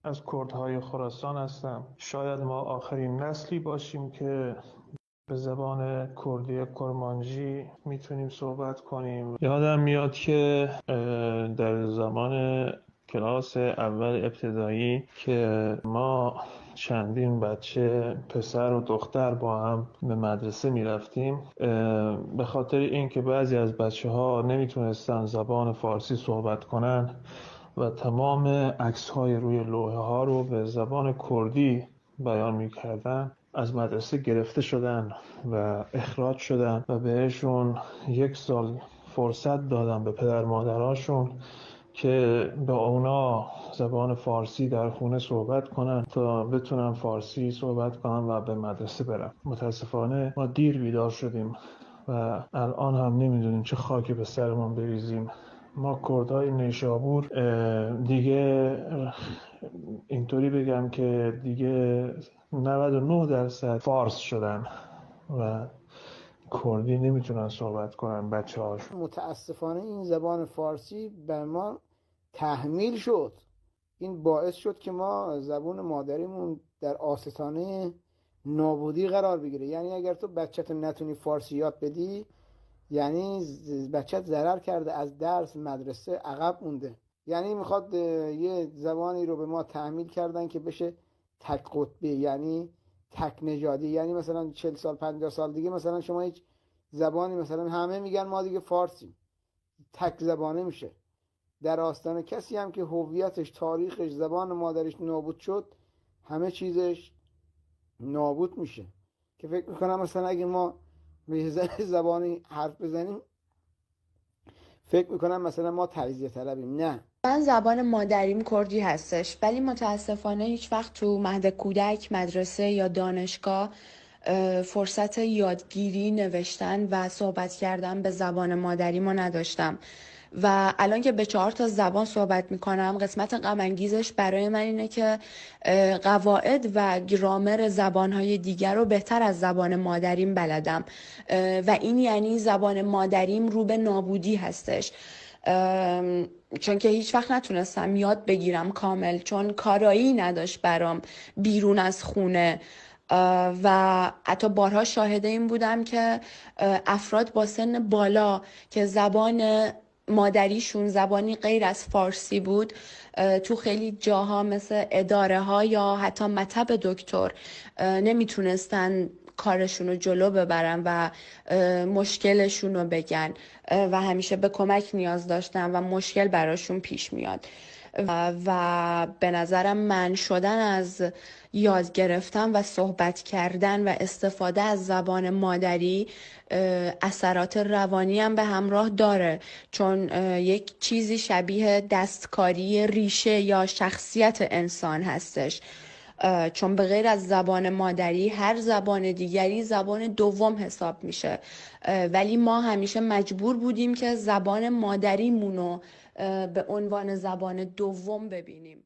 از کردهای خراسان هستم. شاید ما آخرین نسلی باشیم که به زبان کردی کرمانجی میتونیم صحبت کنیم. یادم میاد که در زمان کلاس اول ابتدایی که ما چندین بچه پسر و دختر با هم به مدرسه میرفتیم، به خاطر اینکه بعضی از بچه ها نمیتونستن زبان فارسی صحبت کنن و تمام عکس های روی لوحه ها رو به زبان کردی بیان میکردن، از مدرسه گرفته شدن و اخراج شدن و بهشون 1 سال فرصت دادن به پدر مادراشون که با اونا زبان فارسی در خونه صحبت کنن تا بتونن فارسی صحبت کنن و به مدرسه برن. متاسفانه ما دیر بیدار شدیم و الان هم نمیدونیم چه خاکی به سرمون بریزیم. ما کردهای نیشابور دیگه اینطوری بگم که دیگه 99% فارس شدن و کردی نمیتونن صحبت کنن بچه هاشون. متاسفانه این زبان فارسی بر ما تحمیل شد. این باعث شد که ما زبان مادریمون در آستانه نابودی قرار بگیره. یعنی اگر تو بچت نتونی فارسی یاد بدی، یعنی بچت ضرر کرده، از درس مدرسه عقب مونده. یعنی میخواد یه زبانی رو به ما تحمیل کردن که بشه تک قطبی، یعنی تک نژادی. یعنی مثلا 40 سال 50 سال دیگه مثلا شما هیچ زبانی، مثلا همه میگن ما دیگه فارسی، تک زبانه میشه. در آستانه کسی هم که هویتش، تاریخش، زبان مادریش نابود شد، همه چیزش نابود میشه. که فکر میکنم مثلا اگه ما به زبانی حرف بزنیم، فکر میکنم مثلا ما تجزیه طلبیم. نه، من زبان مادریم کردی هستش، ولی متاسفانه هیچ وقت تو مهد کودک، مدرسه یا دانشگاه فرصت یادگیری، نوشتن و صحبت کردن به زبان مادریمو نداشتم. و الان که به 4 تا زبان صحبت میکنم، قسمت غم انگیزش برای من اینه که قواعد و گرامر زبانهای دیگر رو بهتر از زبان مادریم بلدم و این یعنی زبان مادریم رو به نابودی هستش. چون که هیچ وقت نتونستم یاد بگیرم کامل، چون کارایی نداشت برام بیرون از خونه. و حتی بارها شاهده این بودم که افراد با سن بالا که زبان مادریشون زبانی غیر از فارسی بود، تو خیلی جاها مثل اداره ها یا حتی مطب دکتر نمیتونستن کارشون رو جلو ببرن و مشکلشون رو بگن و همیشه به کمک نیاز داشتن و مشکل براشون پیش میاد. و به نظرم منع شدن از یاد گرفتن و صحبت کردن و استفاده از زبان مادری اثرات روانی هم به همراه داره، چون یک چیزی شبیه دستکاری ریشه یا شخصیت انسان هستش. چون به غیر از زبان مادری هر زبان دیگری زبان دوم حساب میشه، ولی ما همیشه مجبور بودیم که زبان مادریمونو به عنوان زبان دوم ببینیم.